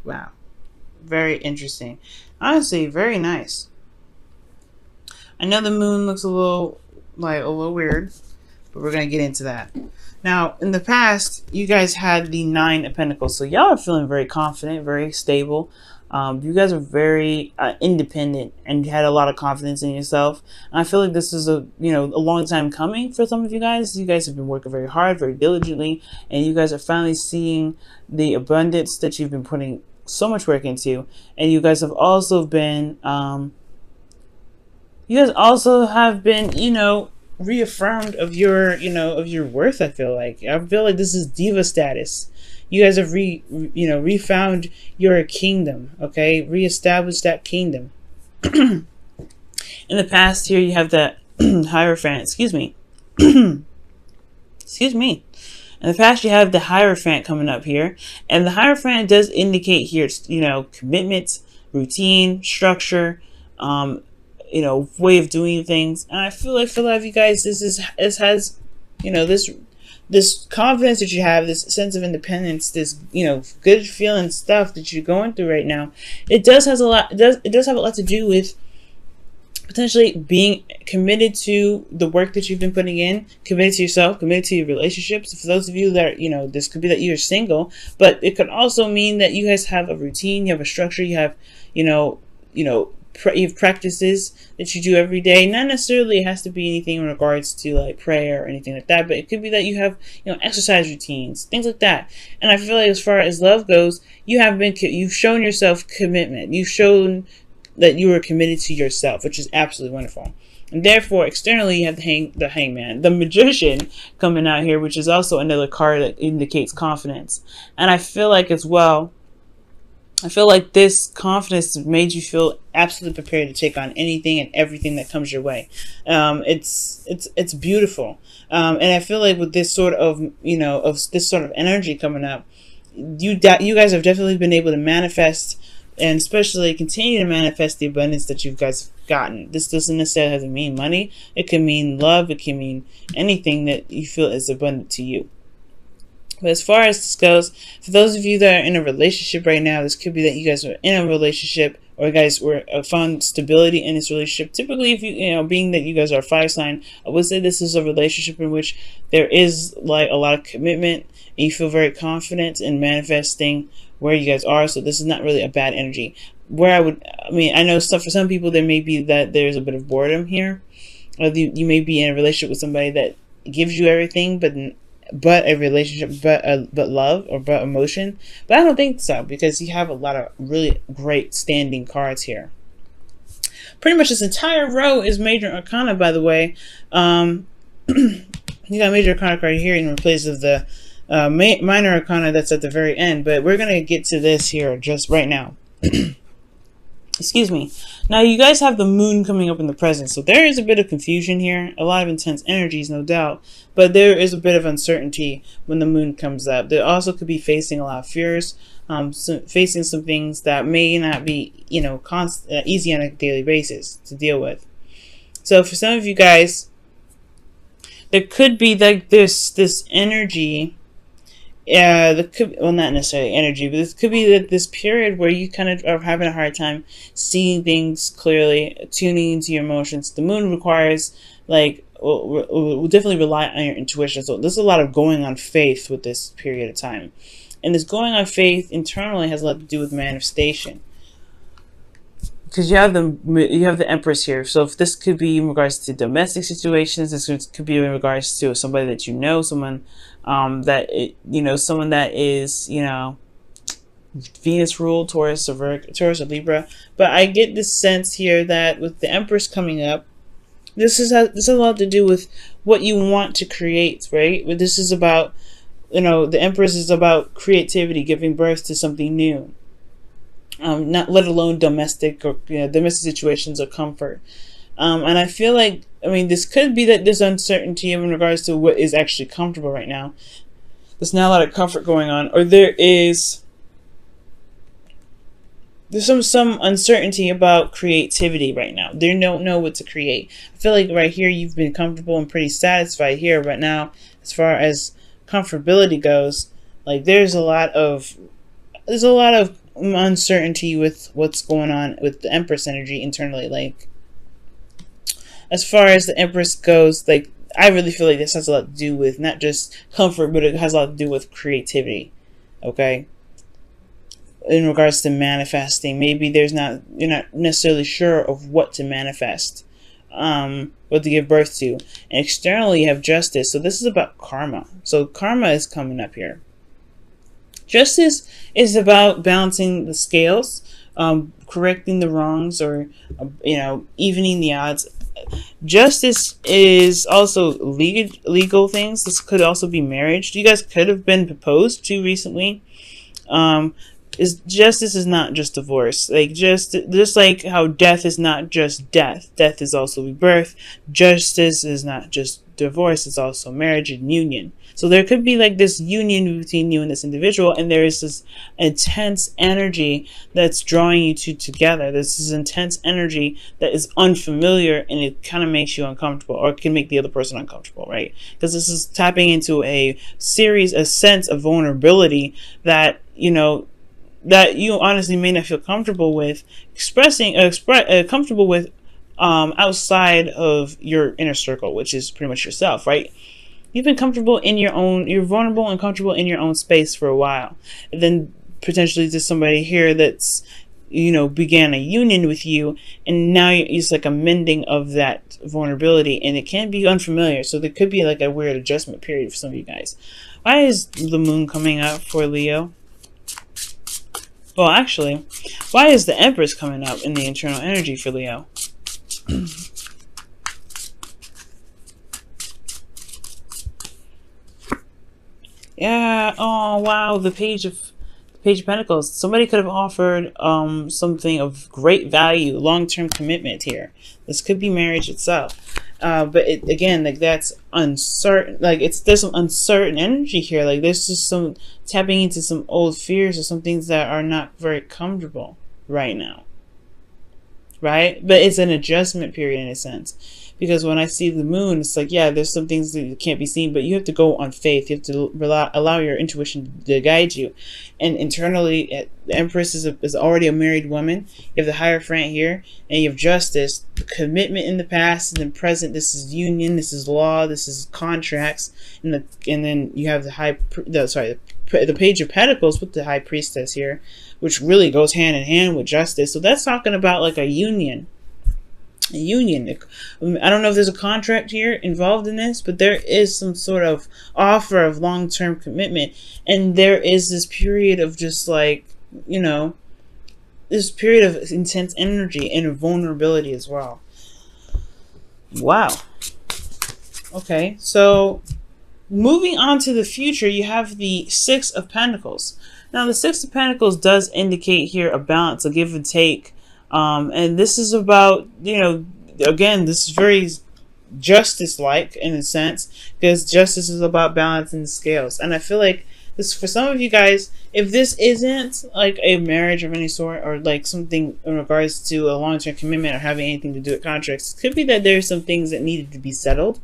wow, very interesting. Honestly, very nice. I know the moon looks a little weird, but we're gonna get into that. Now, in the past, you guys had the Nine of Pentacles, so y'all are feeling very confident, very stable. You guys are very independent, and you had a lot of confidence in yourself. And I feel like this is a long time coming for some of you guys. You guys have been working very hard, very diligently, and you guys are finally seeing the abundance that you've been putting so much work into. And you guys have also been reaffirmed of your worth. I feel like this is diva status. You guys have refound your kingdom. Okay, reestablished that kingdom. In the past here, you have that Hierophant. Excuse me. Excuse me. In the past, you have the Hierophant coming up here, and the Hierophant does indicate here, commitment, routine, structure, way of doing things. And I feel like for a lot of you guys, this has, this confidence that you have, this sense of independence, this good feeling stuff that you're going through right now. It does have a lot to do with potentially being committed to the work that you've been putting in, committed to yourself, committed to your relationships. For those of you that this could be that you're single, but it could also mean that you guys have a routine, you have a structure, you have you have practices that you do every day. Not necessarily it has to be anything in regards to like prayer or anything like that, but it could be that you have exercise routines, things like that. And I feel like as far as love goes, you've shown yourself commitment. You've shown that you are committed to yourself, which is absolutely wonderful. And therefore, externally, you have the Hangman, the Magician coming out here, which is also another card that indicates confidence. And I feel like as well, this confidence made you feel absolutely prepared to take on anything and everything that comes your way. It's beautiful, and I feel like with this sort of this sort of energy coming up, you guys have definitely been able to manifest, and especially continue to manifest the abundance that you guys have gotten. This doesn't necessarily have to mean money. It can mean love. It can mean anything that you feel is abundant to you. But as far as this goes, for those of you that are in a relationship right now, this could be that you guys are in a relationship, or you guys found stability in this relationship. Typically, if being that you guys are a fire sign, I would say this is a relationship in which there is like a lot of commitment, and you feel very confident in manifesting where you guys are. So this is not really a bad energy. I know for some people there may be that there's a bit of boredom here, or you may be in a relationship with somebody that gives you everything, but a relationship, but love, or but emotion. But I don't think so, because you have a lot of really great standing cards here. Pretty much this entire row is major arcana, by the way. You got major arcana card here in place of the minor arcana that's at the very end. But we're gonna get to this here just right now. Excuse me. Now you guys have the moon coming up in the present, so there is a bit of confusion here, a lot of intense energies, no doubt, but there is a bit of uncertainty when the moon comes up. There also could be facing a lot of fears, facing some things that may not be, easy on a daily basis to deal with. So for some of you guys, there could be like this energy. Yeah, not necessarily energy, but this could be this period where you kind of are having a hard time seeing things clearly, tuning into your emotions. The moon requires, will definitely rely on your intuition. So there's a lot of going on faith with this period of time. And this going on faith internally has a lot to do with manifestation. Because you have the Empress here. So if this could be in regards to domestic situations, this could be in regards to somebody that someone that is Venus ruled, Taurus or Libra. But I get this sense here that with the Empress coming up, this has a lot to do with what you want to create, right? But this is about, the Empress is about creativity, giving birth to something new. Not let alone domestic situations or comfort. And I feel like, this could be that there's uncertainty in regards to what is actually comfortable right now. There's not a lot of comfort going on, or there's some uncertainty about creativity right now. They don't know what to create. I feel like right here you've been comfortable and pretty satisfied here, but now as far as comfortability goes, like there's a lot of uncertainty with what's going on with the Empress energy internally. Like, as far as the Empress goes, like, I really feel like this has a lot to do with not just comfort, but it has a lot to do with creativity. Okay, in regards to manifesting, maybe you're not necessarily sure of what to manifest, what to give birth to. And externally, you have justice. So this is about karma. So karma is coming up here. Justice is about balancing the scales, correcting the wrongs, or evening the odds. Justice is also legal things. This could also be marriage. You guys could have been proposed to recently. Is justice is not just divorce. Like, just like how death is not just death. Death is also rebirth. Justice is not just divorce. It's also marriage and union. So there could be like this union between you and this individual, and there is this intense energy that's drawing you two together. This is intense energy that is unfamiliar, and it kind of makes you uncomfortable, or can make the other person uncomfortable, right? Because this is tapping into a sense of vulnerability that that you honestly may not feel comfortable with comfortable with outside of your inner circle, which is pretty much yourself, right? You've been comfortable in you're vulnerable and comfortable in your own space for a while. And then potentially there's somebody here that's, began a union with you, and now it's like a mending of that vulnerability, and it can be unfamiliar. So there could be like a weird adjustment period for some of you guys. Why is the moon coming up for Leo? Well, actually, why is the Empress coming up in the internal energy for Leo? Yeah. Oh, wow. The Page of Pentacles. Somebody could have offered something of great value, long-term commitment here. This could be marriage itself. But again, like, that's uncertain. Like, there's some uncertain energy here. Like, there's just some tapping into some old fears or some things that are not very comfortable right now. Right? But it's an adjustment period in a sense. Because when I see the moon, it's like, yeah, there's some things that can't be seen, but you have to go on faith. You have to allow your intuition to guide you. And internally, the Empress is already a married woman. You have the Hierophant here, and you have justice, commitment in the past, and then present. This is union, this is law, this is contracts, and then you have the Page of Pentacles with the High Priestess here, which really goes hand in hand with justice. So that's talking about like a union. I don't know if there's a contract here involved in this, but there is some sort of offer of long-term commitment, and there is this period of just like, this period of intense energy and vulnerability as well. Wow. Okay, so moving on to the future, you have the Six of Pentacles. Now, the Six of Pentacles does indicate here a balance, a give and take. And this is about, again, this is very justice-like in a sense, because justice is about balancing the scales. And I feel like this, for some of you guys, if this isn't like a marriage of any sort, or like something in regards to a long-term commitment or having anything to do with contracts, it could be that there's some things that needed to be settled.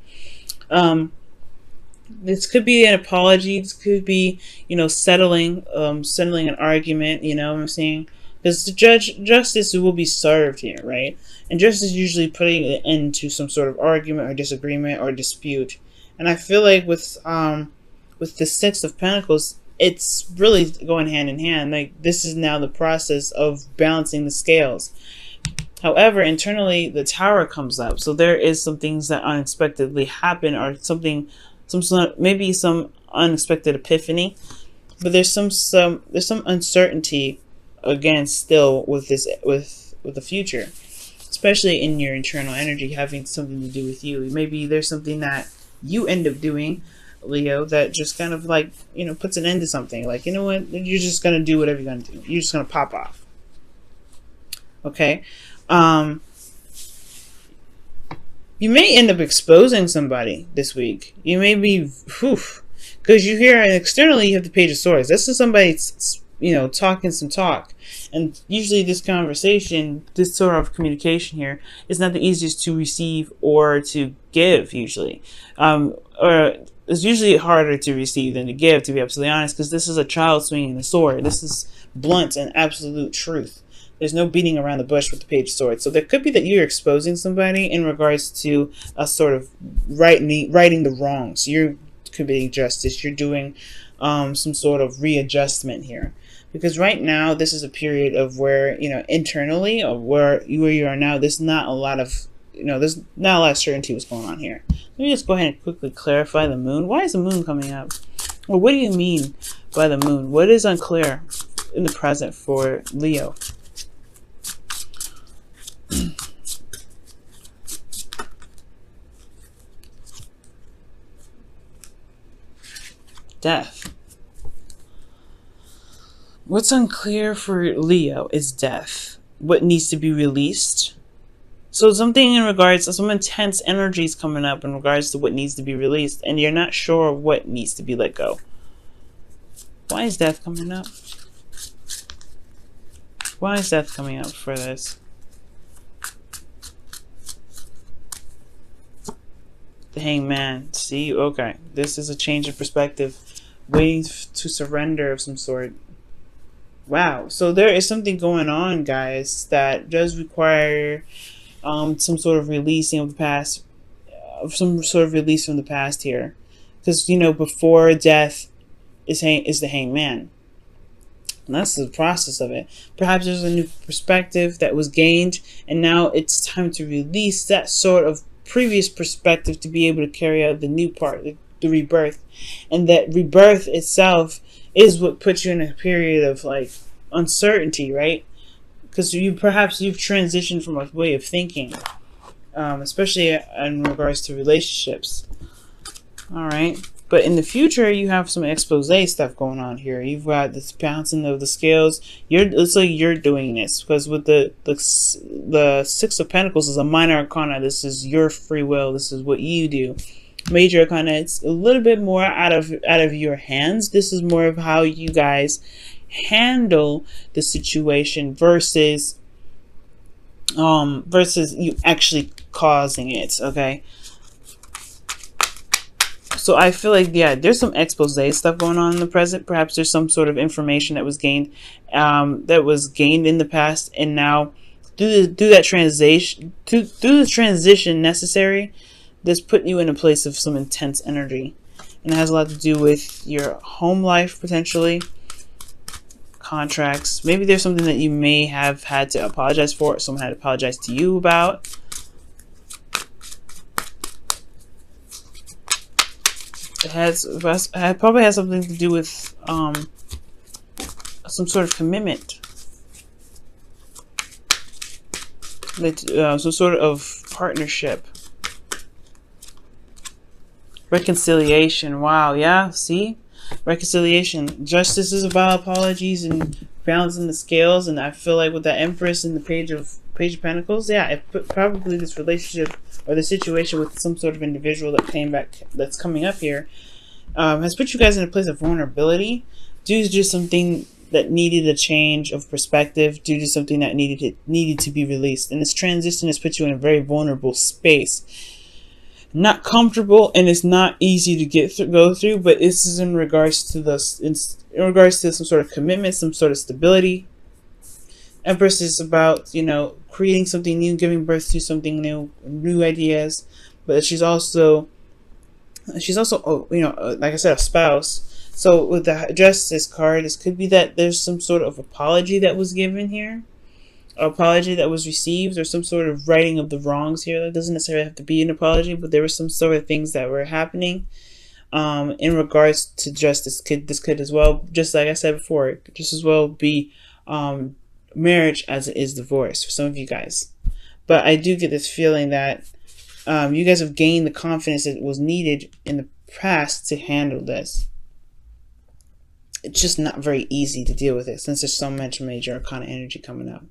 This could be an apology. This could be, settling an argument, what I'm saying? Because the justice will be served here, right? And justice is usually putting an end to some sort of argument or disagreement or dispute. And I feel like with the Six of Pentacles, it's really going hand in hand. Like, this is now the process of balancing the scales. However, internally, the Tower comes up. So there is some things that unexpectedly happen, or maybe some unexpected epiphany. But there's some uncertainty, again, still with the future, especially in your internal energy having something to do with you. Maybe there's something that you end up doing, Leo, that just kind of like, puts an end to something. Like, you know what, you're just gonna do whatever you're gonna do. You're just gonna pop off. Okay. You may end up exposing somebody this week. You may be, because you hear externally you have the Page of Swords. This is somebody, talking some talk. And usually this conversation, this sort of communication here, is not the easiest to receive or to give, usually. Or it's usually harder to receive than to give, to be absolutely honest, because this is a child swinging the sword. This is blunt and absolute truth. There's no beating around the bush with the Page of Swords. So there could be that you're exposing somebody in regards to a sort of righting the wrongs. You're committing justice. You're doing some sort of readjustment here. Because right now, this is a period of where, internally, or where you are now, there's not a lot of, there's not a lot of certainty what's going on here. Let me just go ahead and quickly clarify the moon. Why is the moon coming up? Well, what do you mean by the moon? What is unclear in the present for Leo? Death. What's unclear for Leo is death. What needs to be released. So something in regards to some intense energy is coming up in regards to what needs to be released, and you're not sure what needs to be let go. Why is death coming up? Why is death coming up for this? The Hangman. See, okay, this is a change of perspective, waiting to surrender of some sort. Wow, so there is something going on, guys, that does require some sort of releasing of the past, some sort of release from the past here, because before death is the Hangman, and that's the process of it. Perhaps there's a new perspective that was gained, and now it's time to release that sort of previous perspective to be able to carry out the new part, the rebirth. And that rebirth itself is what puts you in a period of like uncertainty, right? Because you've transitioned from a way of thinking, especially in regards to relationships. All right, but in the future, you have some expose stuff going on here. You've got this bouncing of the scales. It's like you're doing this because with the Six of Pentacles is a minor arcana. This is your free will. This is what you do. Major arcana, it's a little bit more out of your hands. This is more of how you guys handle the situation versus you actually causing it. Okay, so I feel like, yeah, there's some expose stuff going on in the present. Perhaps there's some sort of information that was gained in the past, and now through the transition necessary, this put you in a place of some intense energy, and it has a lot to do with your home life, potentially contracts. Maybe there's something that you may have had to apologize for, or someone had to apologize to you about. It probably has something to do with some sort of commitment, some sort of partnership. Reconciliation. Wow, yeah, see? Reconciliation. Justice is about apologies and balancing the scales, and I feel like with the Empress and the Page of Pentacles, yeah, it put probably this relationship or the situation with some sort of individual that's coming up here, has put you guys in a place of vulnerability due to just something that needed a change of perspective, due to something that needed to be released. And this transition has put you in a very vulnerable space. Not comfortable, and it's not easy to go through, but this is in regards to some sort of commitment, some sort of stability. Empress is about, creating something new, giving birth to something new ideas, but she's also like I said, a spouse. So with the Justice card, this could be that there's some sort of apology that was given here, apology that was received, or some sort of righting of the wrongs here. That doesn't necessarily have to be an apology, but there were some sort of things that were happening in regards to justice. This could as well, just like I said before, just as well be marriage as it is divorce for some of you guys. But I do get this feeling that you guys have gained the confidence that was needed in the past to handle this. It's just not very easy to deal with it since there's so much major arcana energy coming up.